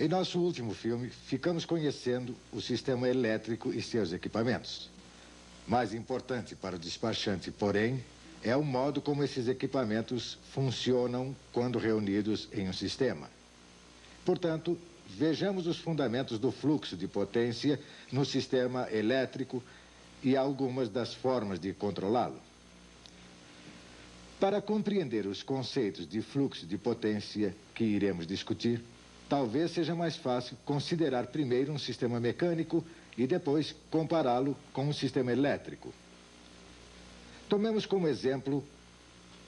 Em nosso último filme, ficamos conhecendo o sistema elétrico e seus equipamentos. Mais importante para o despachante, porém, é o modo como esses equipamentos funcionam quando reunidos em um sistema. Portanto, vejamos os fundamentos do fluxo de potência no sistema elétrico e algumas das formas de controlá-lo. Para compreender os conceitos de fluxo de potência que iremos discutir, talvez seja mais fácil considerar primeiro um sistema mecânico e depois compará-lo com um sistema elétrico. Tomemos como exemplo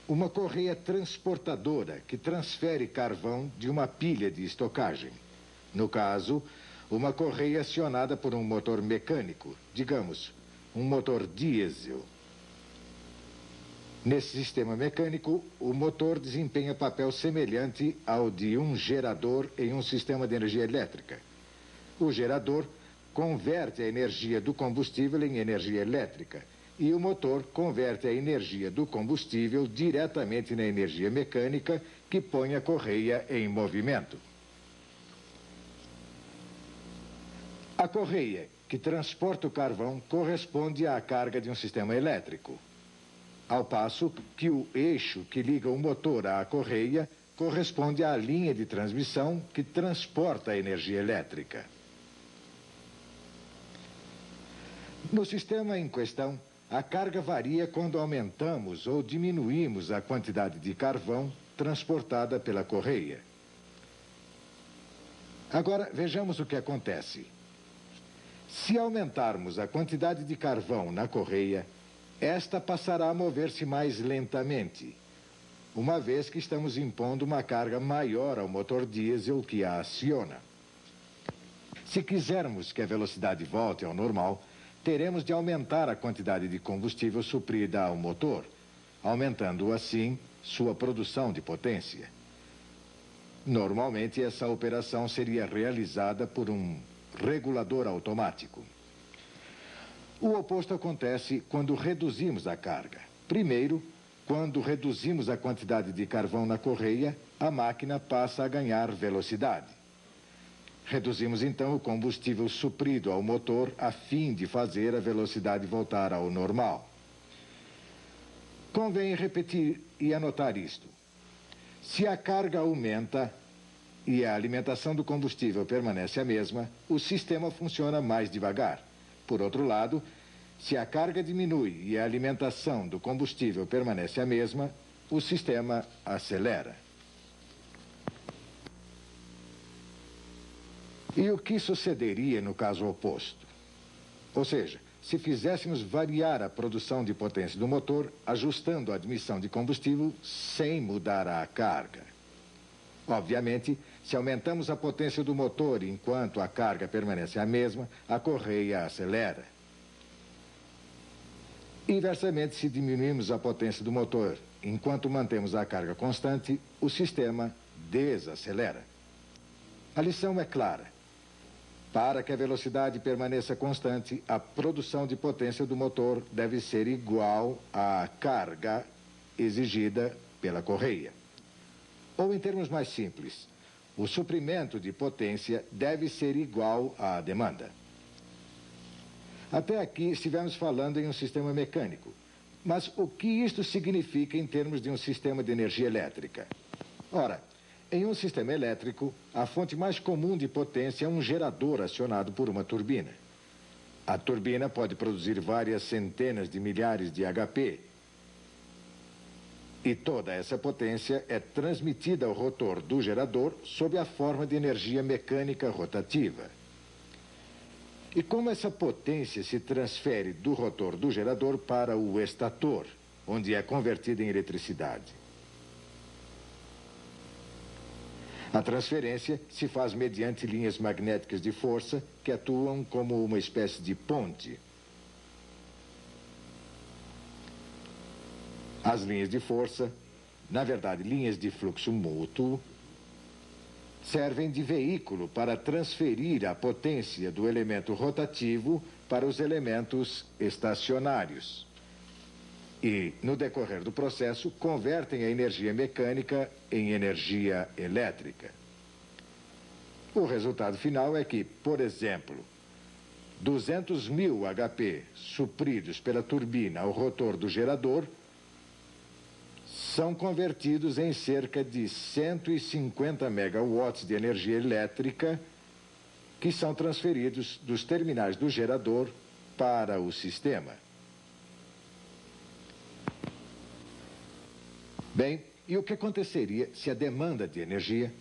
uma correia transportadora que transfere carvão de uma pilha de estocagem. No caso, uma correia acionada por um motor mecânico, digamos, um motor diesel. Nesse sistema mecânico, o motor desempenha papel semelhante ao de um gerador em um sistema de energia elétrica. O gerador converte a energia do combustível em energia elétrica e o motor converte a energia do combustível diretamente na energia mecânica que põe a correia em movimento. A correia que transporta o carvão corresponde à carga de um sistema elétrico, ao passo que o eixo que liga o motor à correia corresponde à linha de transmissão que transporta a energia elétrica. No sistema em questão, a carga varia quando aumentamos ou diminuímos a quantidade de carvão transportada pela correia. Agora, vejamos o que acontece. Se aumentarmos a quantidade de carvão na correia, esta passará a mover-se mais lentamente, uma vez que estamos impondo uma carga maior ao motor diesel que a aciona. Se quisermos que a velocidade volte ao normal, teremos de aumentar a quantidade de combustível suprida ao motor, aumentando assim sua produção de potência. Normalmente, essa operação seria realizada por um regulador automático. O oposto acontece quando reduzimos a carga. Primeiro, quando reduzimos a quantidade de carvão na correia, a máquina passa a ganhar velocidade. Reduzimos então o combustível suprido ao motor a fim de fazer a velocidade voltar ao normal. Convém repetir e anotar isto. Se a carga aumenta e a alimentação do combustível permanece a mesma, o sistema funciona mais devagar. Por outro lado, se a carga diminui e a alimentação do combustível permanece a mesma, o sistema acelera. E o que sucederia no caso oposto? Ou seja, se fizéssemos variar a produção de potência do motor, ajustando a admissão de combustível sem mudar a carga. Obviamente, se aumentamos a potência do motor enquanto a carga permanece a mesma, a correia acelera. Inversamente, se diminuímos a potência do motor enquanto mantemos a carga constante, o sistema desacelera. A lição é clara. Para que a velocidade permaneça constante, a produção de potência do motor deve ser igual à carga exigida pela correia. Ou, em termos mais simples, o suprimento de potência deve ser igual à demanda. Até aqui estivemos falando em um sistema mecânico. Mas o que isto significa em termos de um sistema de energia elétrica? Ora, em um sistema elétrico, a fonte mais comum de potência é um gerador acionado por uma turbina. A turbina pode produzir várias centenas de milhares de HP. E toda essa potência é transmitida ao rotor do gerador sob a forma de energia mecânica rotativa. E como essa potência se transfere do rotor do gerador para o estator, onde é convertida em eletricidade? A transferência se faz mediante linhas magnéticas de força que atuam como uma espécie de ponte. As linhas de força, na verdade, linhas de fluxo mútuo, servem de veículo para transferir a potência do elemento rotativo para os elementos estacionários. E, no decorrer do processo, convertem a energia mecânica em energia elétrica. O resultado final é que, por exemplo, 200.000 HP supridos pela turbina ao rotor do gerador são convertidos em cerca de 150 megawatts de energia elétrica que são transferidos dos terminais do gerador para o sistema. Bem, e o que aconteceria se a demanda de energia,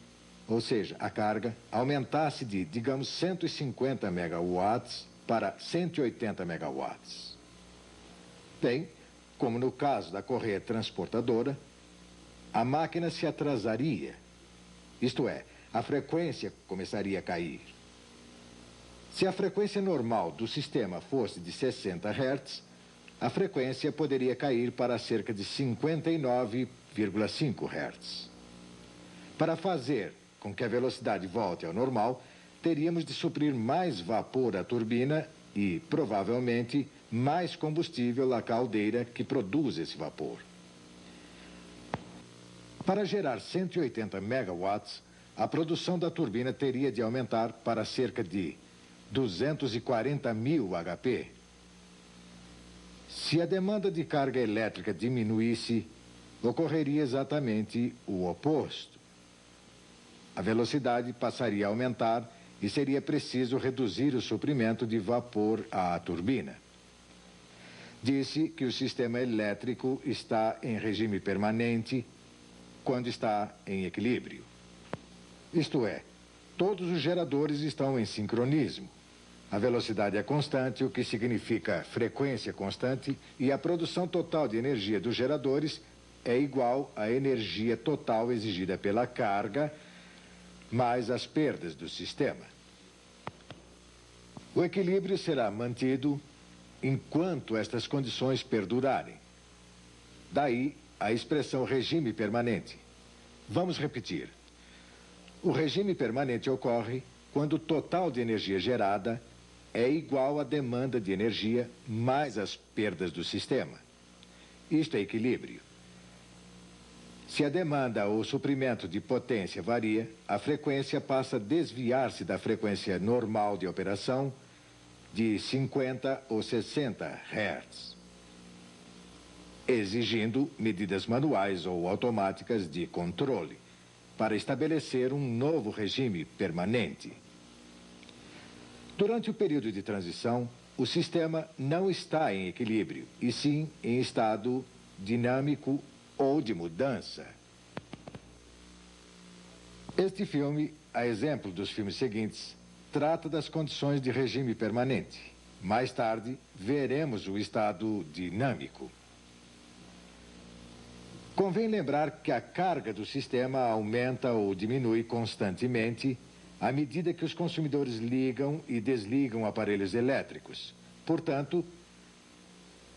ou seja, a carga, aumentasse de, digamos, 150 megawatts para 180 megawatts? Bem, como no caso da correia transportadora, a máquina se atrasaria, isto é, a frequência começaria a cair. Se a frequência normal do sistema fosse de 60 Hz, a frequência poderia cair para cerca de 59,5 Hz. Para fazer com que a velocidade volte ao normal, teríamos de suprir mais vapor à turbina e, provavelmente, mais combustível à caldeira que produz esse vapor. Para gerar 180 megawatts, a produção da turbina teria de aumentar para cerca de 240.000 HP. Se a demanda de carga elétrica diminuísse, ocorreria exatamente o oposto. A velocidade passaria a aumentar e seria preciso reduzir o suprimento de vapor à turbina. Disse que o sistema elétrico está em regime permanente quando está em equilíbrio. Isto é, todos os geradores estão em sincronismo. A velocidade é constante, o que significa frequência constante, e a produção total de energia dos geradores é igual à energia total exigida pela carga, mais as perdas do sistema. O equilíbrio será mantido enquanto estas condições perdurarem. Daí a expressão regime permanente. Vamos repetir. O regime permanente ocorre quando o total de energia gerada é igual à demanda de energia mais as perdas do sistema. Isto é equilíbrio. Se a demanda ou suprimento de potência varia, a frequência passa a desviar-se da frequência normal de operação de 50 ou 60 Hz, exigindo medidas manuais ou automáticas de controle para estabelecer um novo regime permanente. Durante o período de transição, o sistema não está em equilíbrio, e sim em estado dinâmico ou de mudança. Este filme, a exemplo dos filmes seguintes, trata das condições de regime permanente. Mais tarde, veremos o estado dinâmico. Convém lembrar que a carga do sistema aumenta ou diminui constantemente à medida que os consumidores ligam e desligam aparelhos elétricos. Portanto,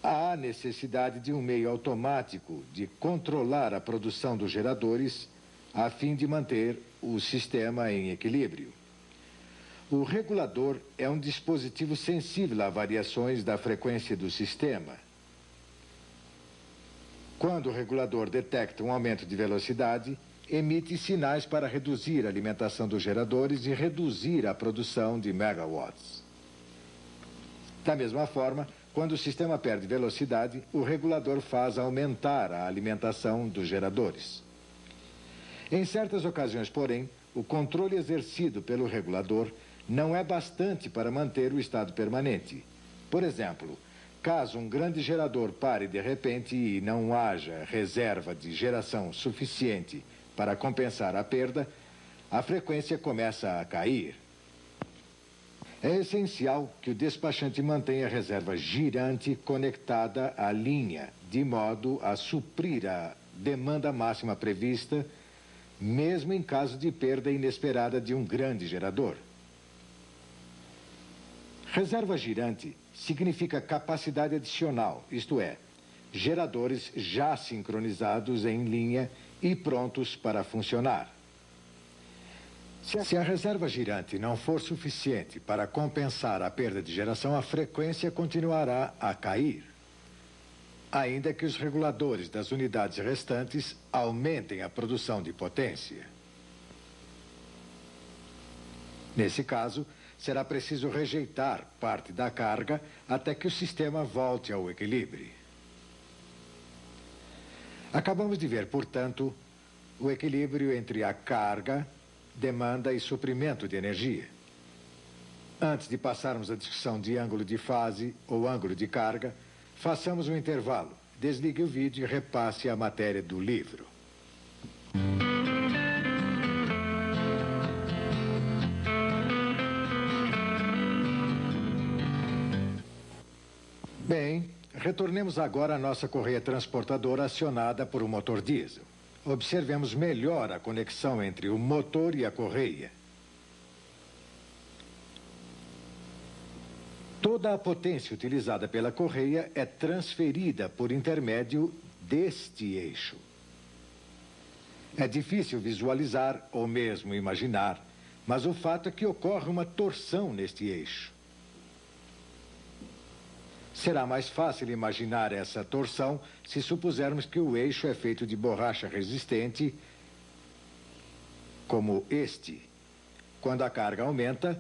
há necessidade de um meio automático de controlar a produção dos geradores a fim de manter o sistema em equilíbrio. O regulador é um dispositivo sensível a variações da frequência do sistema. Quando o regulador detecta um aumento de velocidade, emite sinais para reduzir a alimentação dos geradores e reduzir a produção de megawatts. Da mesma forma, quando o sistema perde velocidade, o regulador faz aumentar a alimentação dos geradores. Em certas ocasiões, porém, o controle exercido pelo regulador não é bastante para manter o estado permanente. Por exemplo, caso um grande gerador pare de repente e não haja reserva de geração suficiente para compensar a perda, a frequência começa a cair. É essencial que o despachante mantenha a reserva girante conectada à linha, de modo a suprir a demanda máxima prevista, mesmo em caso de perda inesperada de um grande gerador. Reserva girante significa capacidade adicional, isto é, geradores já sincronizados em linha e prontos para funcionar. Se a reserva girante não for suficiente para compensar a perda de geração, a frequência continuará a cair, ainda que os reguladores das unidades restantes aumentem a produção de potência. Nesse caso, será preciso rejeitar parte da carga até que o sistema volte ao equilíbrio. Acabamos de ver, portanto, o equilíbrio entre a carga, demanda e suprimento de energia. Antes de passarmos à discussão de ângulo de fase ou ângulo de carga, façamos um intervalo. Desligue o vídeo e repasse a matéria do livro. Bem, retornemos agora à nossa correia transportadora acionada por um motor diesel. Observemos melhor a conexão entre o motor e a correia. Toda a potência utilizada pela correia é transferida por intermédio deste eixo. É difícil visualizar ou mesmo imaginar, mas o fato é que ocorre uma torção neste eixo. Será mais fácil imaginar essa torção se supusermos que o eixo é feito de borracha resistente, como este. Quando a carga aumenta,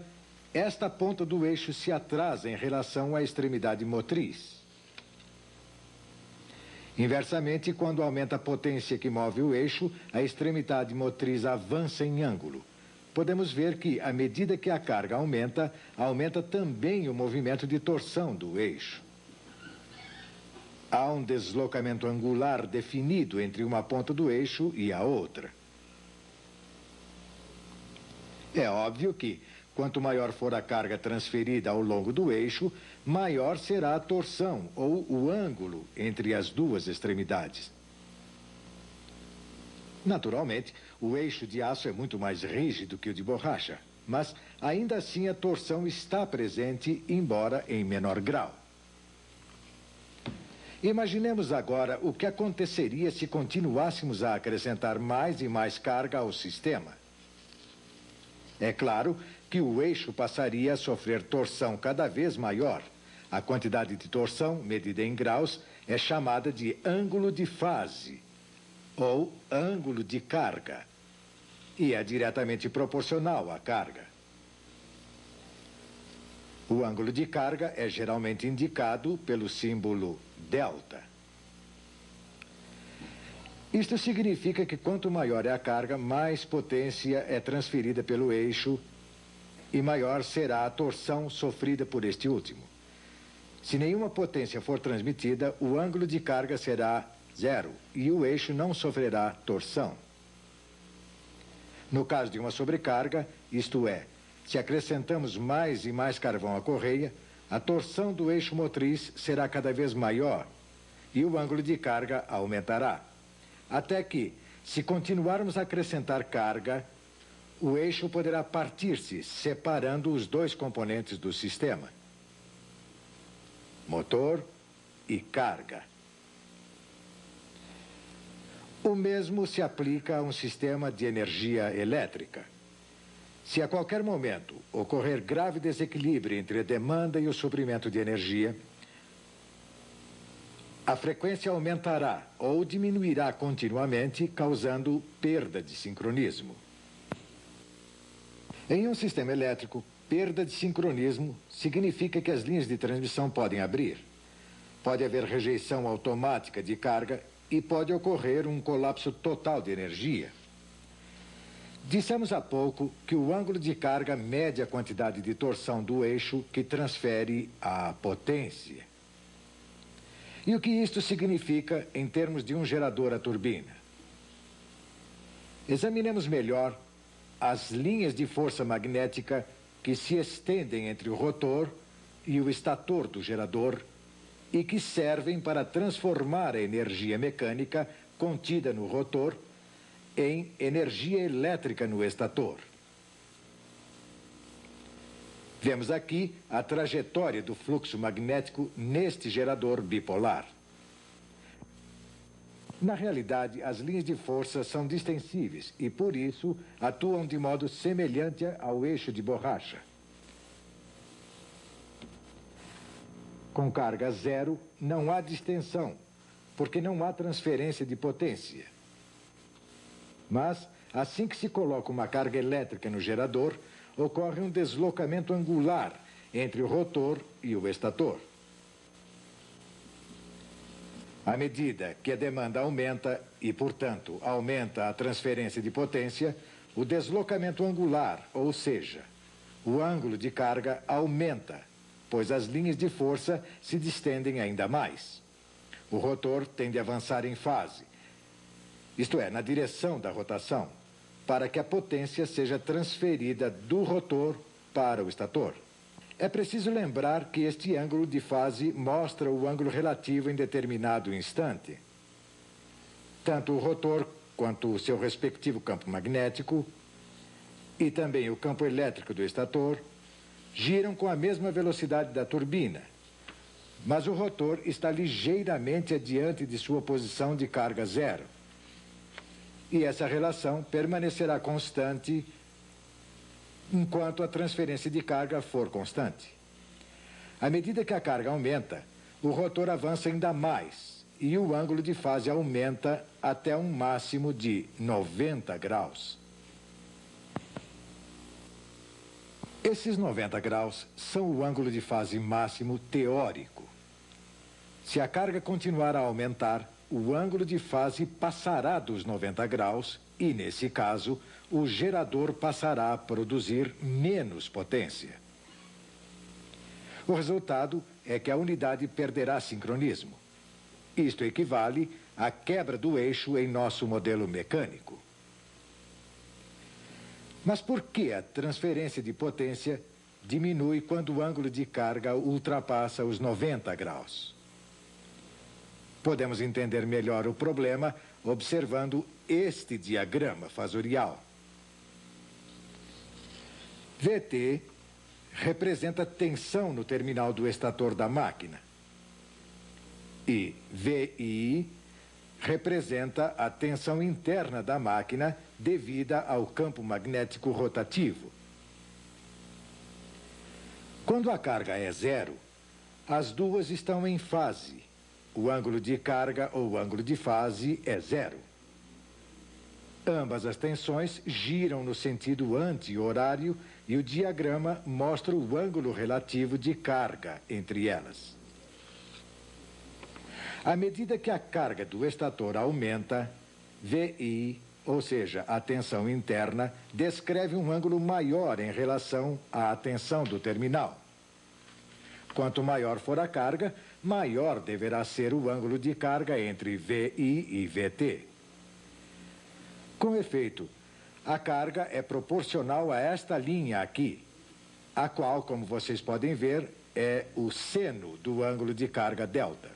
esta ponta do eixo se atrasa em relação à extremidade motriz. Inversamente, quando aumenta a potência que move o eixo, a extremidade motriz avança em ângulo. Podemos ver que, à medida que a carga aumenta, aumenta também o movimento de torção do eixo. Há um deslocamento angular definido entre uma ponta do eixo e a outra. É óbvio que, quanto maior for a carga transferida ao longo do eixo, maior será a torção ou o ângulo entre as duas extremidades. Naturalmente, o eixo de aço é muito mais rígido que o de borracha, mas ainda assim a torção está presente, embora em menor grau. Imaginemos agora o que aconteceria se continuássemos a acrescentar mais e mais carga ao sistema. É claro que o eixo passaria a sofrer torção cada vez maior. A quantidade de torção, medida em graus, é chamada de ângulo de fase ou ângulo de carga, e é diretamente proporcional à carga. O ângulo de carga é geralmente indicado pelo símbolo delta. Isto significa que quanto maior é a carga, mais potência é transferida pelo eixo e maior será a torção sofrida por este último. Se nenhuma potência for transmitida, o ângulo de carga será zero e o eixo não sofrerá torção. No caso de uma sobrecarga, isto é, se acrescentamos mais e mais carvão à correia, a torção do eixo motriz será cada vez maior e o ângulo de carga aumentará. Até que, se continuarmos a acrescentar carga, o eixo poderá partir-se, separando os dois componentes do sistema: motor e carga. O mesmo se aplica a um sistema de energia elétrica. Se a qualquer momento ocorrer grave desequilíbrio entre a demanda e o suprimento de energia, a frequência aumentará ou diminuirá continuamente, causando perda de sincronismo. Em um sistema elétrico, perda de sincronismo significa que as linhas de transmissão podem abrir. Pode haver rejeição automática de carga e pode ocorrer um colapso total de energia. Dissemos há pouco que o ângulo de carga mede a quantidade de torção do eixo que transfere a potência. E o que isto significa em termos de um gerador a turbina? Examinemos melhor as linhas de força magnética que se estendem entre o rotor e o estator do gerador e que servem para transformar a energia mecânica contida no rotor em energia elétrica no estator. Vemos aqui a trajetória do fluxo magnético neste gerador bipolar. Na realidade, as linhas de força são distensíveis e, por isso, atuam de modo semelhante ao eixo de borracha. Com carga zero, não há distensão, porque não há transferência de potência. Mas, assim que se coloca uma carga elétrica no gerador, ocorre um deslocamento angular entre o rotor e o estator. À medida que a demanda aumenta e, portanto, aumenta a transferência de potência, o deslocamento angular, ou seja, o ângulo de carga, aumenta, pois as linhas de força se distendem ainda mais. O rotor tende a avançar em fase, isto é, na direção da rotação, para que a potência seja transferida do rotor para o estator. É preciso lembrar que este ângulo de fase mostra o ângulo relativo em determinado instante. Tanto o rotor quanto o seu respectivo campo magnético e também o campo elétrico do estator giram com a mesma velocidade da turbina, mas o rotor está ligeiramente adiante de sua posição de carga zero. E essa relação permanecerá constante enquanto a transferência de carga for constante. À medida que a carga aumenta, o rotor avança ainda mais e o ângulo de fase aumenta até um máximo de 90 graus. Esses 90 graus são o ângulo de fase máximo teórico. Se a carga continuar a aumentar, o ângulo de fase passará dos 90 graus e, nesse caso, o gerador passará a produzir menos potência. O resultado é que a unidade perderá sincronismo. Isto equivale à quebra do eixo em nosso modelo mecânico. Mas por que a transferência de potência diminui quando o ângulo de carga ultrapassa os 90 graus? Podemos entender melhor o problema observando este diagrama fasorial. VT representa tensão no terminal do estator da máquina. E VI representa a tensão interna da máquina devida ao campo magnético rotativo. Quando a carga é zero, as duas estão em fase. O ângulo de carga ou ângulo de fase é zero. Ambas as tensões giram no sentido anti-horário e o diagrama mostra o ângulo relativo de carga entre elas. À medida que a carga do estator aumenta, VI, ou seja, a tensão interna, descreve um ângulo maior em relação à tensão do terminal. Quanto maior for a carga, maior deverá ser o ângulo de carga entre VI e VT. Com efeito, a carga é proporcional a esta linha aqui, a qual, como vocês podem ver, é o seno do ângulo de carga delta.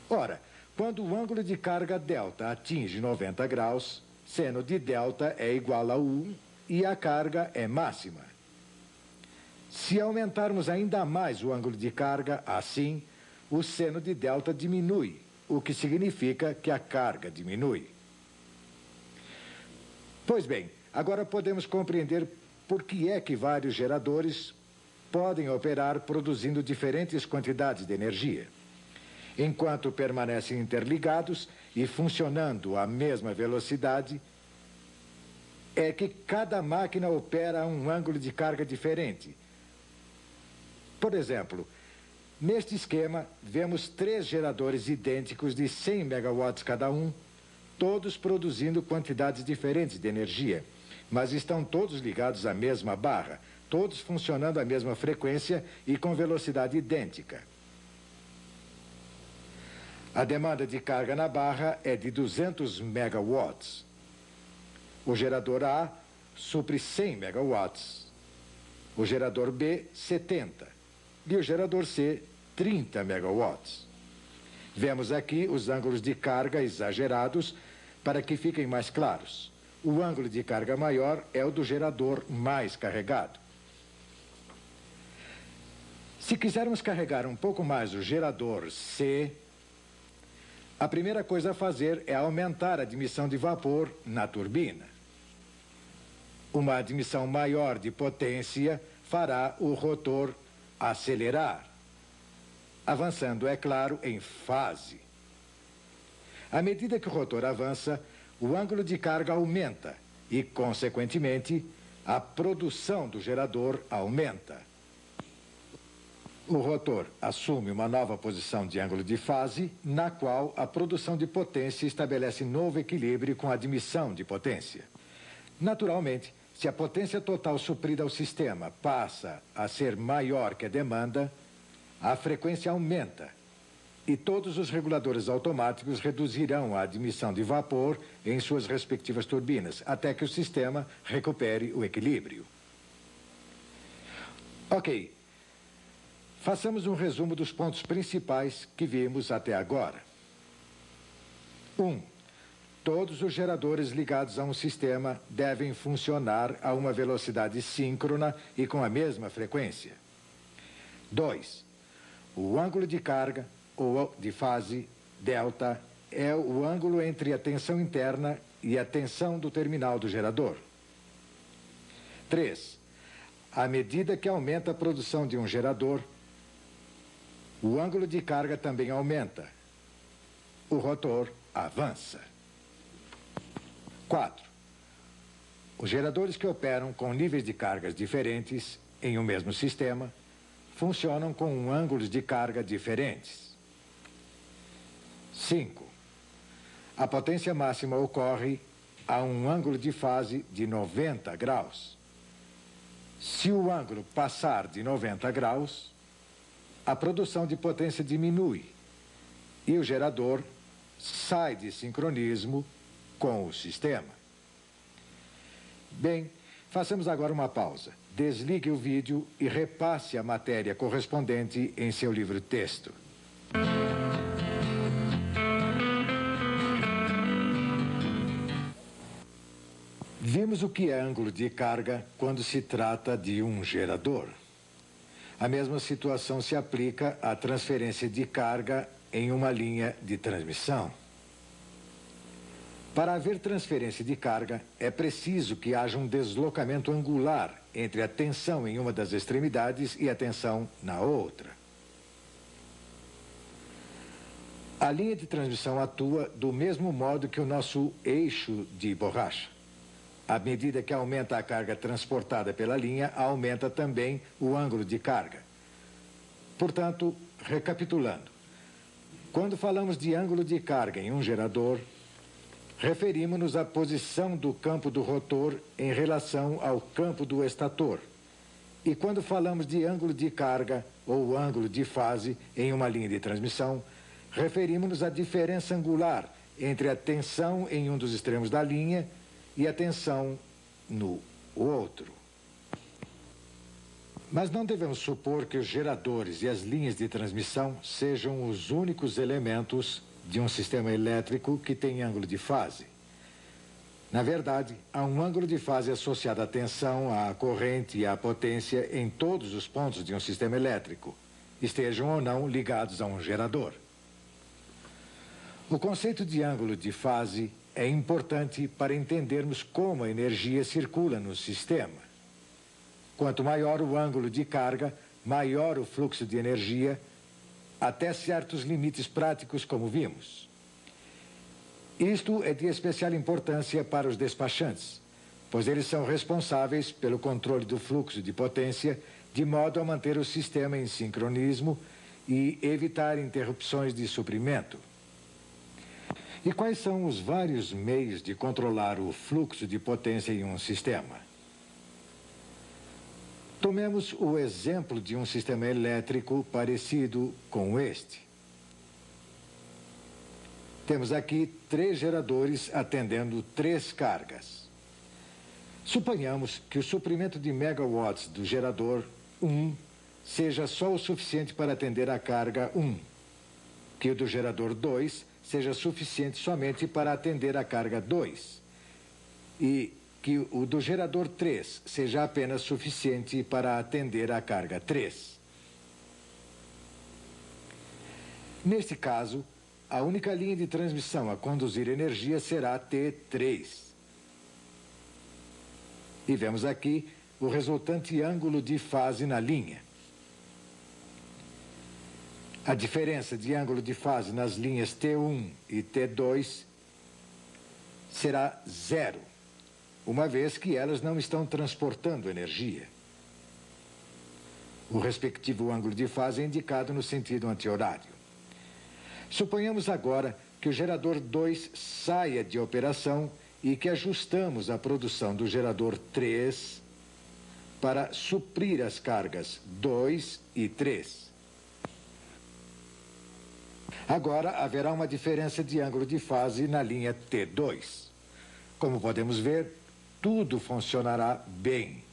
Ora, quando o ângulo de carga delta atinge 90 graus, seno de delta é igual a 1 e a carga é máxima. Se aumentarmos ainda mais o ângulo de carga, assim, o seno de delta diminui, o que significa que a carga diminui. Pois bem, agora podemos compreender por que é que vários geradores podem operar produzindo diferentes quantidades de energia. Enquanto permanecem interligados e funcionando à mesma velocidade, é que cada máquina opera a um ângulo de carga diferente. Por exemplo, neste esquema, vemos 3 geradores idênticos de 100 megawatts cada um, todos produzindo quantidades diferentes de energia, mas estão todos ligados à mesma barra, todos funcionando à mesma frequência e com velocidade idêntica. A demanda de carga na barra é de 200 megawatts. O gerador A supre 100 megawatts, o gerador B 70 e o gerador C 30 megawatts. Vemos aqui os ângulos de carga exagerados para que fiquem mais claros. O ângulo de carga maior é o do gerador mais carregado. Se quisermos carregar um pouco mais o gerador C, a primeira coisa a fazer é aumentar a admissão de vapor na turbina. Uma admissão maior de potência fará o rotor acelerar, avançando, é claro, em fase. À medida que o rotor avança, o ângulo de carga aumenta e, consequentemente, a produção do gerador aumenta. O rotor assume uma nova posição de ângulo de fase, na qual a produção de potência estabelece novo equilíbrio com a admissão de potência. Naturalmente, se a potência total suprida ao sistema passa a ser maior que a demanda, a frequência aumenta e todos os reguladores automáticos reduzirão a admissão de vapor em suas respectivas turbinas, até que o sistema recupere o equilíbrio. Ok. Façamos um resumo dos pontos principais que vimos até agora. 1. Todos os geradores ligados a um sistema devem funcionar a uma velocidade síncrona e com a mesma frequência. 2. O ângulo de carga, ou de fase, delta, é o ângulo entre a tensão interna e a tensão do terminal do gerador. 3. À medida que aumenta a produção de um gerador, o ângulo de carga também aumenta. O rotor avança. 4. Os geradores que operam com níveis de cargas diferentes em um mesmo sistema funcionam com ângulos de carga diferentes. 5. A potência máxima ocorre a um ângulo de fase de 90 graus. Se o ângulo passar de 90 graus, a produção de potência diminui e o gerador sai de sincronismo com o sistema. Bem, façamos agora uma pausa. Desligue o vídeo e repasse a matéria correspondente em seu livro-texto. Vimos o que é ângulo de carga quando se trata de um gerador. A mesma situação se aplica à transferência de carga em uma linha de transmissão. Para haver transferência de carga, é preciso que haja um deslocamento angular entre a tensão em uma das extremidades e a tensão na outra. A linha de transmissão atua do mesmo modo que o nosso eixo de borracha. À medida que aumenta a carga transportada pela linha, aumenta também o ângulo de carga. Portanto, recapitulando, quando falamos de ângulo de carga em um gerador, referimos-nos à posição do campo do rotor em relação ao campo do estator. E quando falamos de ângulo de carga ou ângulo de fase em uma linha de transmissão, referimos-nos à diferença angular entre a tensão em um dos extremos da linha e a tensão no outro. Mas não devemos supor que os geradores e as linhas de transmissão sejam os únicos elementos de um sistema elétrico que tem ângulo de fase. Na verdade, há um ângulo de fase associado à tensão, à corrente e à potência em todos os pontos de um sistema elétrico, estejam ou não ligados a um gerador. O conceito de ângulo de fase é importante para entendermos como a energia circula no sistema. Quanto maior o ângulo de carga, maior o fluxo de energia, até certos limites práticos, como vimos. Isto é de especial importância para os despachantes, pois eles são responsáveis pelo controle do fluxo de potência, de modo a manter o sistema em sincronismo e evitar interrupções de suprimento. E quais são os vários meios de controlar o fluxo de potência em um sistema? Tomemos o exemplo de um sistema elétrico parecido com este. Temos aqui 3 geradores atendendo 3 cargas. Suponhamos que o suprimento de megawatts do gerador 1 seja só o suficiente para atender a carga 1, que o do gerador 2 seja suficiente somente para atender a carga 2 e que o do gerador 3 seja apenas suficiente para atender a carga 3. Neste caso, a única linha de transmissão a conduzir energia será T3. E vemos aqui o resultante ângulo de fase na linha. A diferença de ângulo de fase nas linhas T1 e T2 será 0. uma vez que elas não estão transportando energia. O respectivo ângulo de fase é indicado no sentido anti-horário. Suponhamos agora que o gerador 2 saia de operação e que ajustamos a produção do gerador 3 para suprir as cargas 2 e 3. Agora haverá uma diferença de ângulo de fase na linha T2. Como podemos ver, tudo funcionará bem.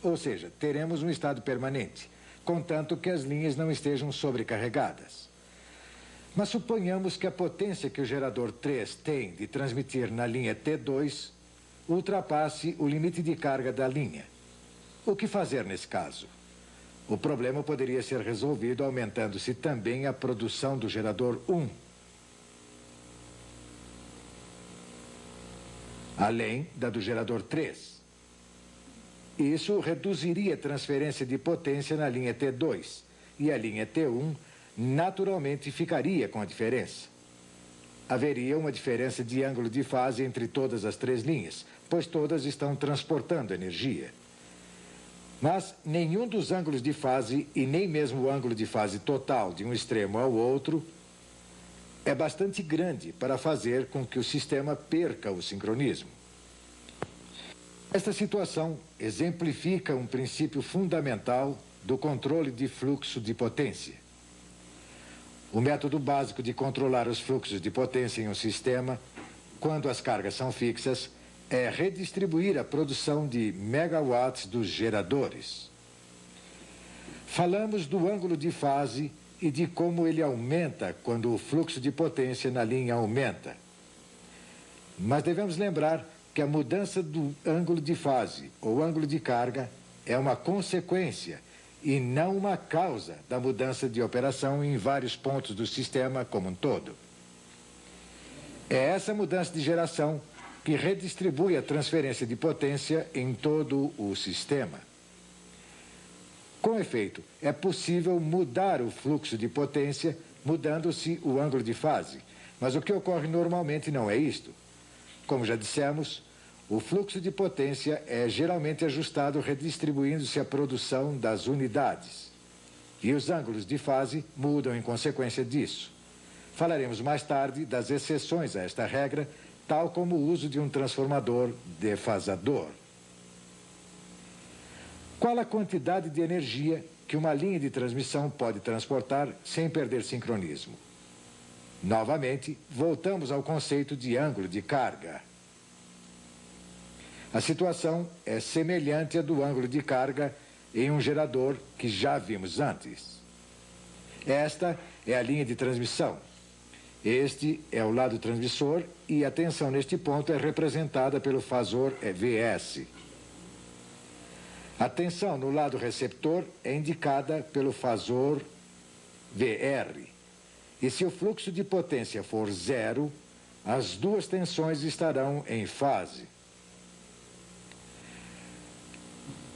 Ou seja, teremos um estado permanente, contanto que as linhas não estejam sobrecarregadas. Mas suponhamos que a potência que o gerador 3 tem de transmitir na linha T2 ultrapasse o limite de carga da linha. O que fazer nesse caso? O problema poderia ser resolvido aumentando-se também a produção do gerador 1. Além da do gerador 3. Isso reduziria a transferência de potência na linha T2 e a linha T1 naturalmente ficaria com a diferença. Haveria uma diferença de ângulo de fase entre todas as três linhas, pois todas estão transportando energia. Mas nenhum dos ângulos de fase e nem mesmo o ângulo de fase total de um extremo ao outro é bastante grande para fazer com que o sistema perca o sincronismo. Esta situação exemplifica um princípio fundamental do controle de fluxo de potência. O método básico de controlar os fluxos de potência em um sistema, quando as cargas são fixas, é redistribuir a produção de megawatts dos geradores. Falamos do ângulo de fase e de como ele aumenta quando o fluxo de potência na linha aumenta. Mas devemos lembrar que a mudança do ângulo de fase ou ângulo de carga é uma consequência e não uma causa da mudança de operação em vários pontos do sistema como um todo. É essa mudança de geração que redistribui a transferência de potência em todo o sistema. Com efeito, é possível mudar o fluxo de potência mudando-se o ângulo de fase, mas o que ocorre normalmente não é isto. Como já dissemos, o fluxo de potência é geralmente ajustado redistribuindo-se a produção das unidades. E os ângulos de fase mudam em consequência disso. Falaremos mais tarde das exceções a esta regra, tal como o uso de um transformador defasador. Qual a quantidade de energia que uma linha de transmissão pode transportar sem perder sincronismo? Novamente, voltamos ao conceito de ângulo de carga. A situação é semelhante à do ângulo de carga em um gerador que já vimos antes. Esta é a linha de transmissão. Este é o lado transmissor e a tensão neste ponto é representada pelo fasor Vs. A tensão no lado receptor é indicada pelo fasor Vr. E se o fluxo de potência for zero, as duas tensões estarão em fase.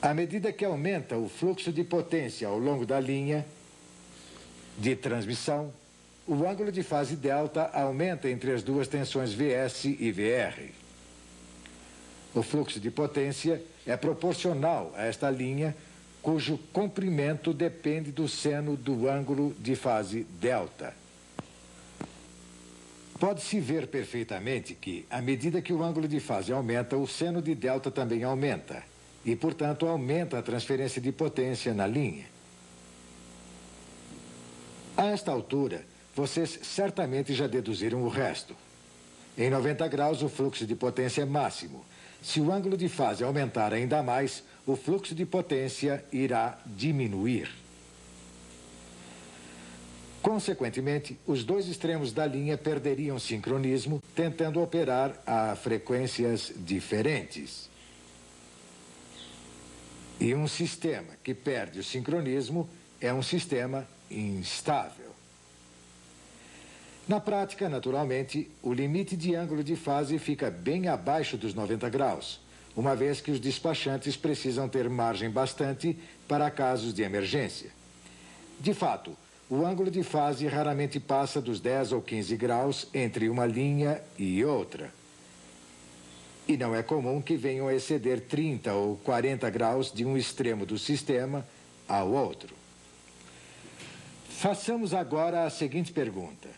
À medida que aumenta o fluxo de potência ao longo da linha de transmissão, o ângulo de fase delta aumenta entre as duas tensões Vs e Vr. O fluxo de potência é proporcional a esta linha, cujo comprimento depende do seno do ângulo de fase delta. Pode-se ver perfeitamente que, à medida que o ângulo de fase aumenta, o seno de delta também aumenta. E, portanto, aumenta a transferência de potência na linha. A esta altura, vocês certamente já deduziram o resto. Em 90 graus, o fluxo de potência é máximo. Se o ângulo de fase aumentar ainda mais, o fluxo de potência irá diminuir. Consequentemente, os dois extremos da linha perderiam sincronismo, tentando operar a frequências diferentes. E um sistema que perde o sincronismo é um sistema instável. Na prática, naturalmente, o limite de ângulo de fase fica bem abaixo dos 90 graus, uma vez que os despachantes precisam ter margem bastante para casos de emergência. De fato, o ângulo de fase raramente passa dos 10 ou 15 graus entre uma linha e outra. E não é comum que venham a exceder 30 ou 40 graus de um extremo do sistema ao outro. Façamos agora a seguinte pergunta.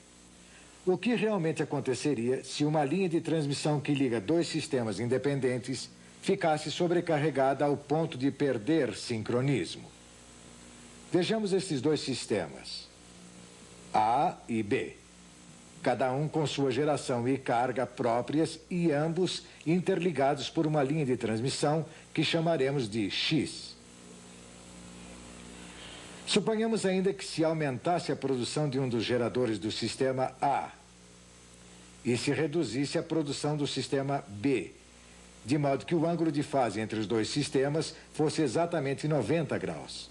O que realmente aconteceria se uma linha de transmissão que liga dois sistemas independentes ficasse sobrecarregada ao ponto de perder sincronismo? Vejamos estes dois sistemas, A e B, cada um com sua geração e carga próprias e ambos interligados por uma linha de transmissão que chamaremos de X. Suponhamos ainda que se aumentasse a produção de um dos geradores do sistema A e se reduzisse a produção do sistema B, de modo que o ângulo de fase entre os dois sistemas fosse exatamente 90 graus.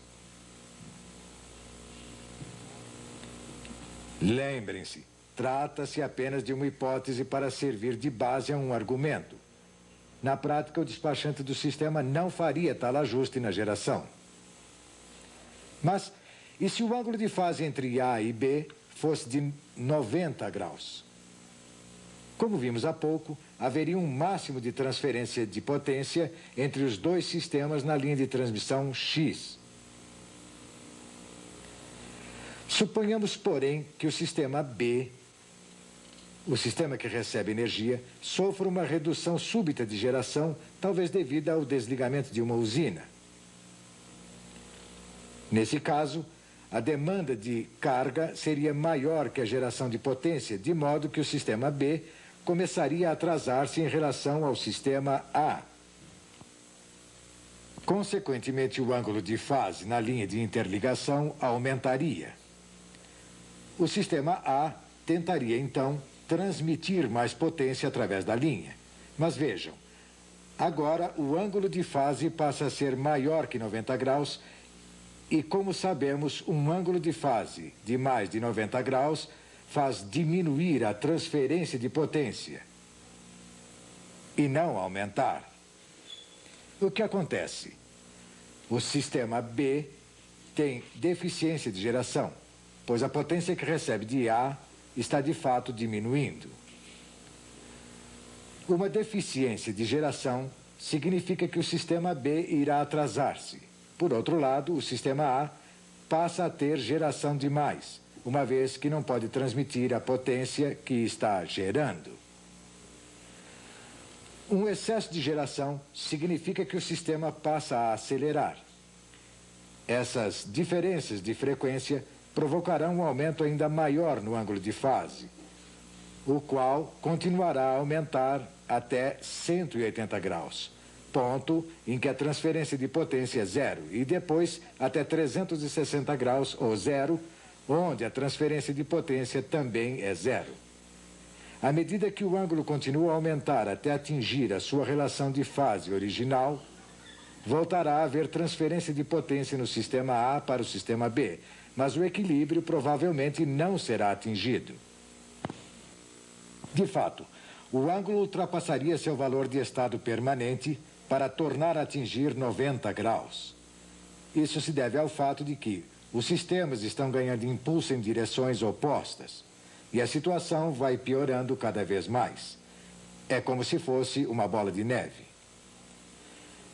Lembrem-se, trata-se apenas de uma hipótese para servir de base a um argumento. Na prática, o despachante do sistema não faria tal ajuste na geração. Mas, e se o ângulo de fase entre A e B fosse de 90 graus? Como vimos há pouco, haveria um máximo de transferência de potência entre os dois sistemas na linha de transmissão X. Suponhamos, porém, que o sistema B, o sistema que recebe energia, sofra uma redução súbita de geração, talvez devido ao desligamento de uma usina. Nesse caso, a demanda de carga seria maior que a geração de potência, de modo que o sistema B começaria a atrasar-se em relação ao sistema A. Consequentemente, o ângulo de fase na linha de interligação aumentaria. O sistema A tentaria, então, transmitir mais potência através da linha. Mas vejam, agora o ângulo de fase passa a ser maior que 90 graus e, como sabemos, um ângulo de fase de mais de 90 graus faz diminuir a transferência de potência e não aumentar. O que acontece? O sistema B tem deficiência de geração, pois a potência que recebe de A está de fato diminuindo. Uma deficiência de geração significa que o sistema B irá atrasar-se. Por outro lado, o sistema A passa a ter geração demais, uma vez que não pode transmitir a potência que está gerando. Um excesso de geração significa que o sistema passa a acelerar. Essas diferenças de frequência provocarão um aumento ainda maior no ângulo de fase, o qual continuará a aumentar até 180 graus, ponto em que a transferência de potência é zero, e depois até 360 graus ou zero, onde a transferência de potência também é zero. À medida que o ângulo continua a aumentar até atingir a sua relação de fase original, voltará a haver transferência de potência no sistema A para o sistema B, mas o equilíbrio provavelmente não será atingido. De fato, o ângulo ultrapassaria seu valor de estado permanente para tornar a atingir 90 graus. Isso se deve ao fato de que os sistemas estão ganhando impulso em direções opostas e a situação vai piorando cada vez mais. É como se fosse uma bola de neve.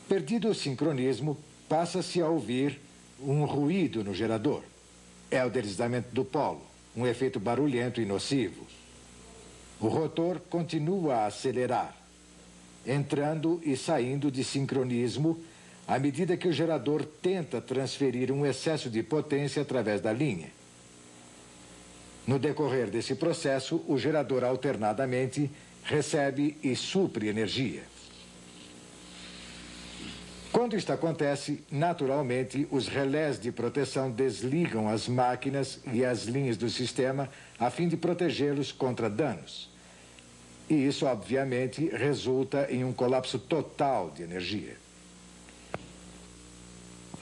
Perdido o sincronismo, passa-se a ouvir um ruído no gerador. É o deslizamento do polo, um efeito barulhento e nocivo. O rotor continua a acelerar, entrando e saindo de sincronismo à medida que o gerador tenta transferir um excesso de potência através da linha. No decorrer desse processo, o gerador alternadamente recebe e supre energia. Quando isto acontece, naturalmente, os relés de proteção desligam as máquinas e as linhas do sistema a fim de protegê-los contra danos. E isso, obviamente, resulta em um colapso total de energia.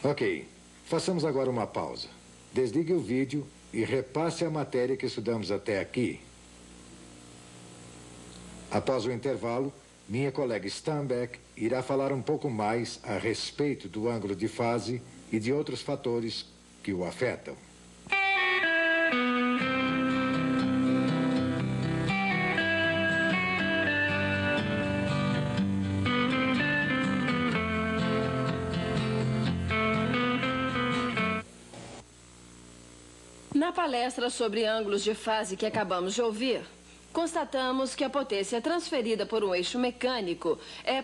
Ok, façamos agora uma pausa. Desligue o vídeo e repasse a matéria que estudamos até aqui. Após o intervalo, minha colega Steinbeck irá falar um pouco mais a respeito do ângulo de fase e de outros fatores que o afetam. Na palestra sobre ângulos de fase que acabamos de ouvir, constatamos que a potência transferida por um eixo mecânico é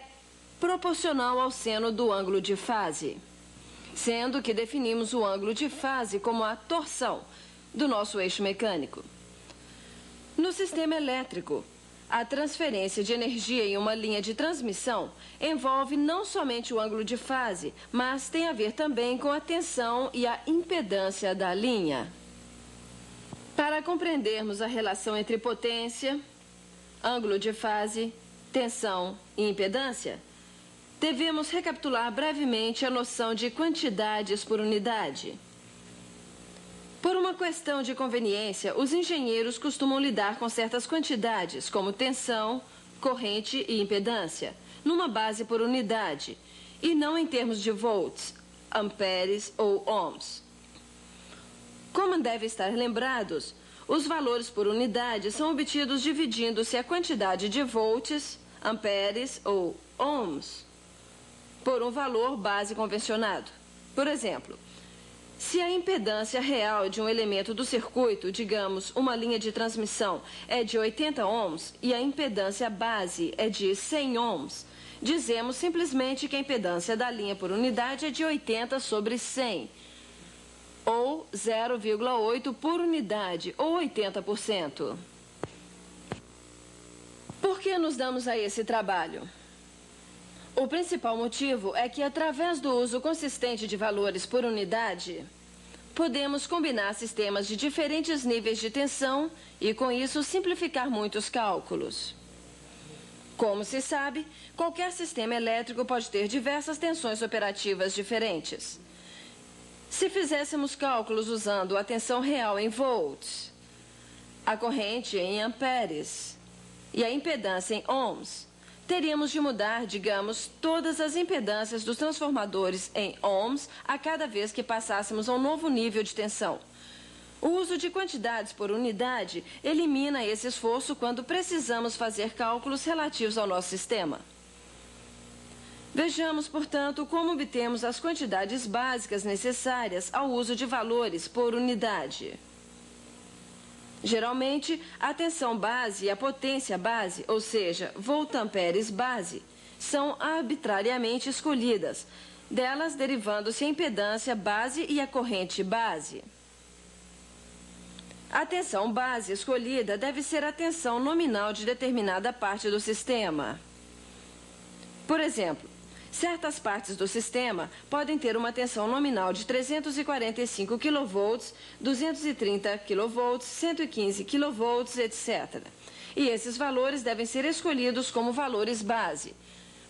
proporcional ao seno do ângulo de fase, sendo que definimos o ângulo de fase como a torção do nosso eixo mecânico. No sistema elétrico, a transferência de energia em uma linha de transmissão envolve não somente o ângulo de fase, mas tem a ver também com a tensão e a impedância da linha. Para compreendermos a relação entre potência, ângulo de fase, tensão e impedância, devemos recapitular brevemente a noção de quantidades por unidade. Por uma questão de conveniência, os engenheiros costumam lidar com certas quantidades, como tensão, corrente e impedância, numa base por unidade, e não em termos de volts, amperes ou ohms. Como devem estar lembrados, os valores por unidade são obtidos dividindo-se a quantidade de volts, amperes ou ohms por um valor base convencionado. Por exemplo, se a impedância real de um elemento do circuito, digamos, uma linha de transmissão, é de 80 ohms e a impedância base é de 100 ohms, dizemos simplesmente que a impedância da linha por unidade é de 80 sobre 100, ou 0,8 por unidade, ou 80%. Por que nos damos a esse trabalho? O principal motivo é que, através do uso consistente de valores por unidade, podemos combinar sistemas de diferentes níveis de tensão e, com isso, simplificar muitos cálculos. Como se sabe, qualquer sistema elétrico pode ter diversas tensões operativas diferentes. Se fizéssemos cálculos usando a tensão real em volts, a corrente em amperes e a impedância em ohms, teríamos de mudar, digamos, todas as impedâncias dos transformadores em ohms a cada vez que passássemos a um novo nível de tensão. O uso de quantidades por unidade elimina esse esforço quando precisamos fazer cálculos relativos ao nosso sistema. Vejamos, portanto, como obtemos as quantidades básicas necessárias ao uso de valores por unidade. Geralmente, a tensão base e a potência base, ou seja, voltamperes base, são arbitrariamente escolhidas, delas derivando-se a impedância base e a corrente base. A tensão base escolhida deve ser a tensão nominal de determinada parte do sistema. Por exemplo, certas partes do sistema podem ter uma tensão nominal de 345 kV, 230 kV, 115 kV, etc. E esses valores devem ser escolhidos como valores base.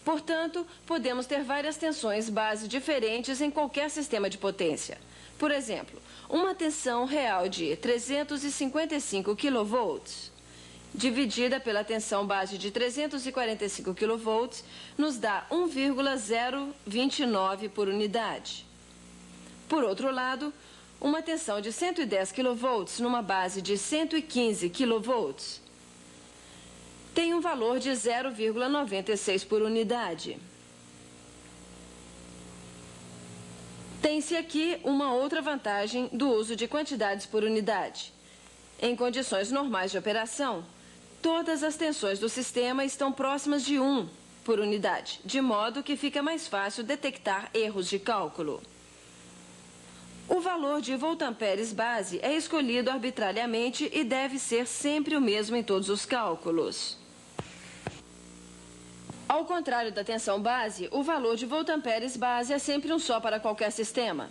Portanto, podemos ter várias tensões base diferentes em qualquer sistema de potência. Por exemplo, uma tensão real de 355 kV dividida pela tensão base de 345 kV, nos dá 1,029 por unidade. Por outro lado, uma tensão de 110 kV numa base de 115 kV tem um valor de 0,96 por unidade. Tem-se aqui uma outra vantagem do uso de quantidades por unidade. Em condições normais de operação, todas as tensões do sistema estão próximas de 1 por unidade, de modo que fica mais fácil detectar erros de cálculo. O valor de voltamperes base é escolhido arbitrariamente e deve ser sempre o mesmo em todos os cálculos. Ao contrário da tensão base, o valor de voltamperes base é sempre um só para qualquer sistema.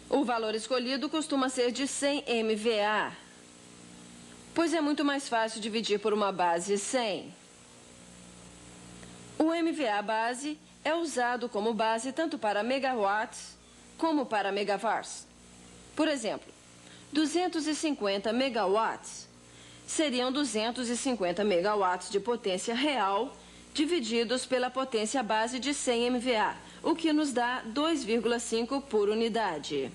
O valor escolhido costuma ser de 100 MVA, pois é muito mais fácil dividir por uma base 100. O MVA base é usado como base tanto para megawatts como para megavars. Por exemplo, 250 megawatts seriam 250 megawatts de potência real divididos pela potência base de 100 MVA, o que nos dá 2,5 por unidade.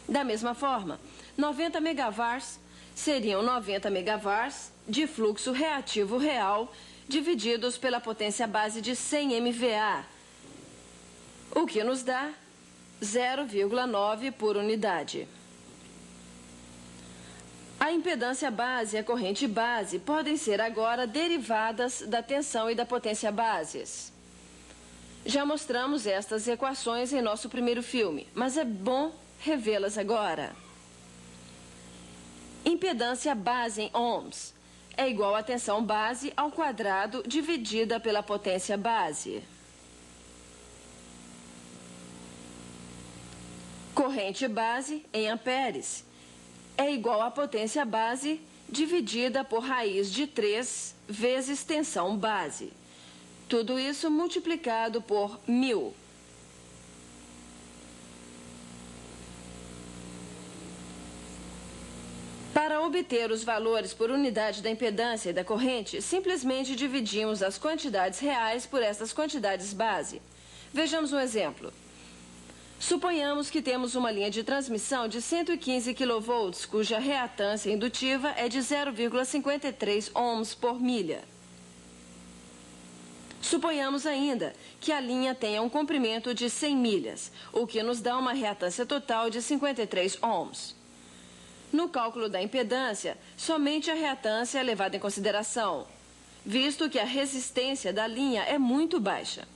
Da mesma forma, 90 megavars seriam 90 megavars de fluxo reativo real divididos pela potência base de 100 MVA, o que nos dá 0,9 por unidade. A impedância base e a corrente base podem ser agora derivadas da tensão e da potência bases. Já mostramos estas equações em nosso primeiro filme, mas é bom revê-las agora. Impedância base em ohms é igual a tensão base ao quadrado dividida pela potência base. Corrente base em amperes é igual a potência base dividida por raiz de 3 vezes tensão base. Tudo isso multiplicado por 1000. Para obter os valores por unidade da impedância e da corrente, simplesmente dividimos as quantidades reais por estas quantidades base. Vejamos um exemplo. Suponhamos que temos uma linha de transmissão de 115 kV, cuja reatância indutiva é de 0,53 ohms por milha. Suponhamos ainda que a linha tenha um comprimento de 100 milhas, o que nos dá uma reatância total de 53 ohms. No cálculo da impedância, somente a reatância é levada em consideração, visto que a resistência da linha é muito baixa.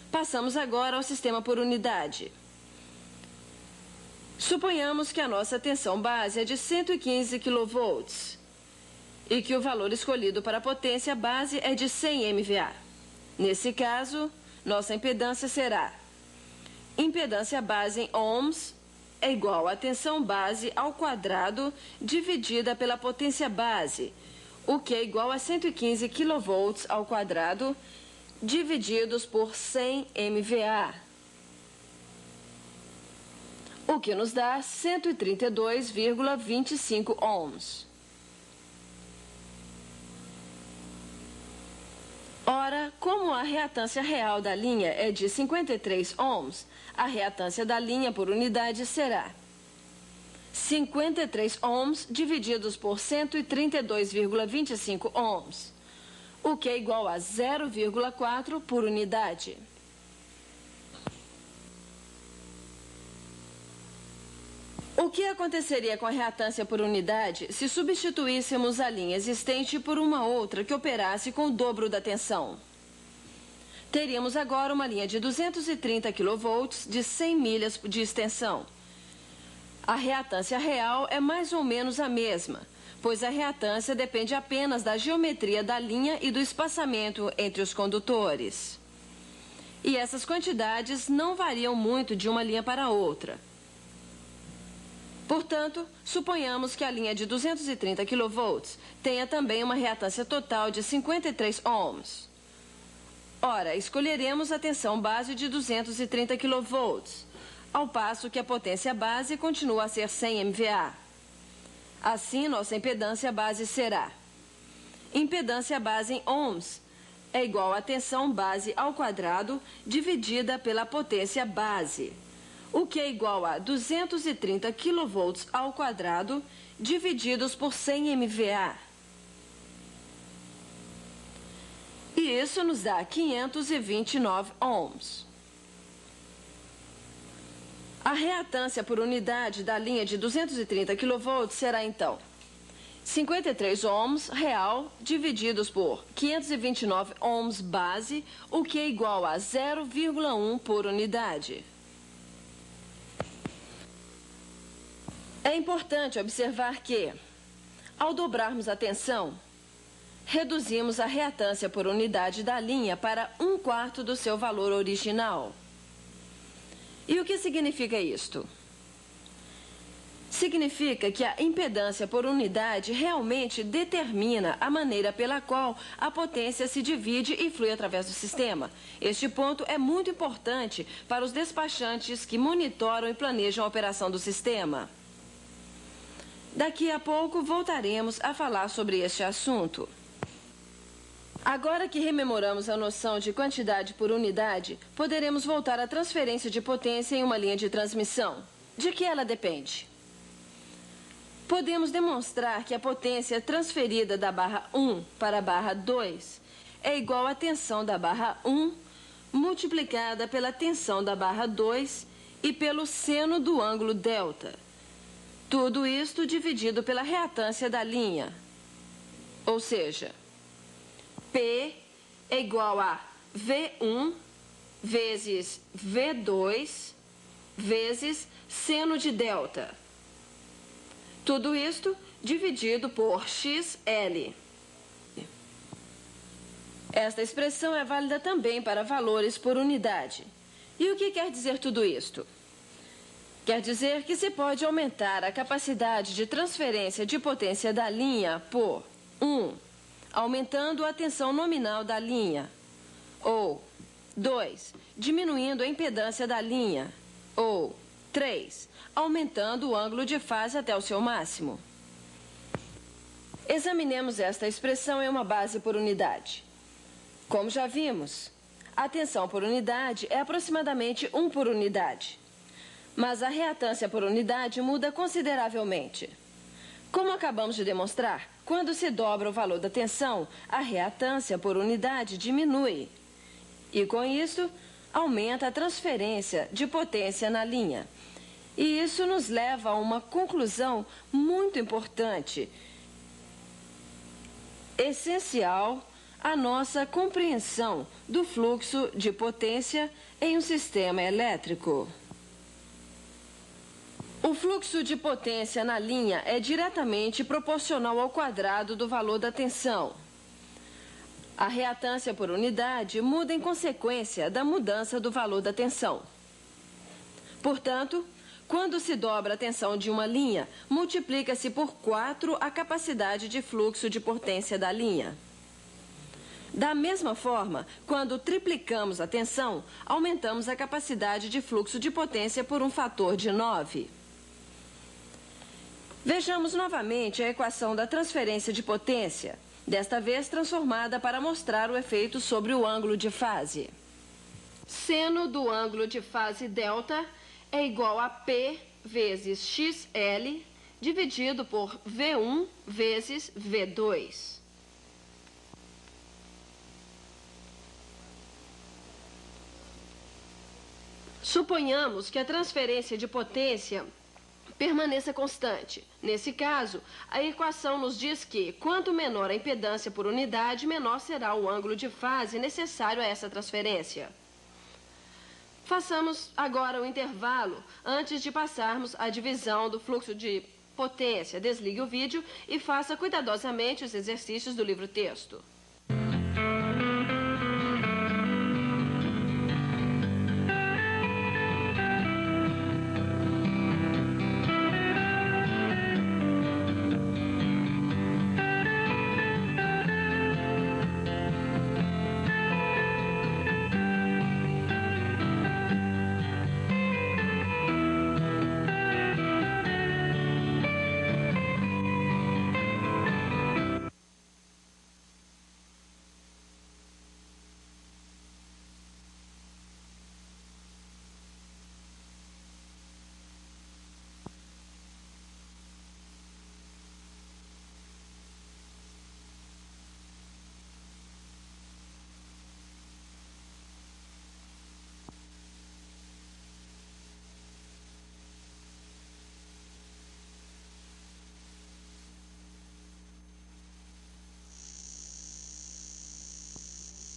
Passamos agora ao sistema por unidade. Suponhamos que a nossa tensão base é de 115 kV e que o valor escolhido para a potência base é de 100 MVA. Nesse caso, nossa impedância será impedância base em ohms é igual a tensão base ao quadrado dividida pela potência base, o que é igual a 115 kV ao quadrado divididos por 100 MVA, o que nos dá 132,25 ohms. Ora, como a reatância real da linha é de 53 ohms, a reatância da linha por unidade será 53 ohms divididos por 132,25 ohms, o que é igual a 0,4 por unidade. O que aconteceria com a reatância por unidade se substituíssemos a linha existente por uma outra que operasse com o dobro da tensão? Teríamos agora uma linha de 230 kV de 100 milhas de extensão. A reatância real é mais ou menos a mesma, pois a reatância depende apenas da geometria da linha e do espaçamento entre os condutores. E essas quantidades não variam muito de uma linha para outra. Portanto, suponhamos que a linha de 230 kV tenha também uma reatância total de 53 ohms. Ora, escolheremos a tensão base de 230 kV, ao passo que a potência base continua a ser 100 MVA. Assim, nossa impedância base será impedância base em ohms é igual a tensão base ao quadrado dividida pela potência base, o que é igual a 230 kV ao quadrado divididos por 100 MVA. E isso nos dá 529 ohms. A reatância por unidade da linha de 230 kV será então 53 ohms real divididos por 529 ohms base, o que é igual a 0,1 por unidade. É importante observar que, ao dobrarmos a tensão, reduzimos a reatância por unidade da linha para 1/4 do seu valor original. E o que significa isto? Significa que a impedância por unidade realmente determina a maneira pela qual a potência se divide e flui através do sistema. Este ponto é muito importante para os despachantes que monitoram e planejam a operação do sistema. Daqui a pouco voltaremos a falar sobre este assunto. Agora que rememoramos a noção de quantidade por unidade, poderemos voltar à transferência de potência em uma linha de transmissão. De que ela depende? Podemos demonstrar que a potência transferida da barra 1 para a barra 2 é igual à tensão da barra 1 multiplicada pela tensão da barra 2 e pelo seno do ângulo delta. Tudo isto dividido pela reatância da linha. Ou seja, P é igual a V1 vezes V2 vezes seno de delta. Tudo isto dividido por XL. Esta expressão é válida também para valores por unidade. E o que quer dizer tudo isto? Quer dizer que se pode aumentar a capacidade de transferência de potência da linha por 1, aumentando a tensão nominal da linha, ou 2, diminuindo a impedância da linha, ou 3, aumentando o ângulo de fase até o seu máximo. Examinemos esta expressão em uma base por unidade. Como já vimos, a tensão por unidade é aproximadamente 1 por unidade. Mas a reatância por unidade muda consideravelmente. Como acabamos de demonstrar, quando se dobra o valor da tensão, a reatância por unidade diminui. E com isso, aumenta a transferência de potência na linha. E isso nos leva a uma conclusão muito importante, essencial à nossa compreensão do fluxo de potência em um sistema elétrico. O fluxo de potência na linha é diretamente proporcional ao quadrado do valor da tensão. A reatância por unidade muda em consequência da mudança do valor da tensão. Portanto, quando se dobra a tensão de uma linha, multiplica-se por 4 a capacidade de fluxo de potência da linha. Da mesma forma, quando triplicamos a tensão, aumentamos a capacidade de fluxo de potência por um fator de 9. Vejamos novamente a equação da transferência de potência, desta vez transformada para mostrar o efeito sobre o ângulo de fase. Seno do ângulo de fase delta é igual a P vezes XL dividido por V1 vezes V2. Suponhamos que a transferência de potência permaneça constante. Nesse caso, a equação nos diz que, quanto menor a impedância por unidade, menor será o ângulo de fase necessário a essa transferência. Façamos agora o intervalo antes de passarmos à divisão do fluxo de potência. Desligue o vídeo e faça cuidadosamente os exercícios do livro-texto.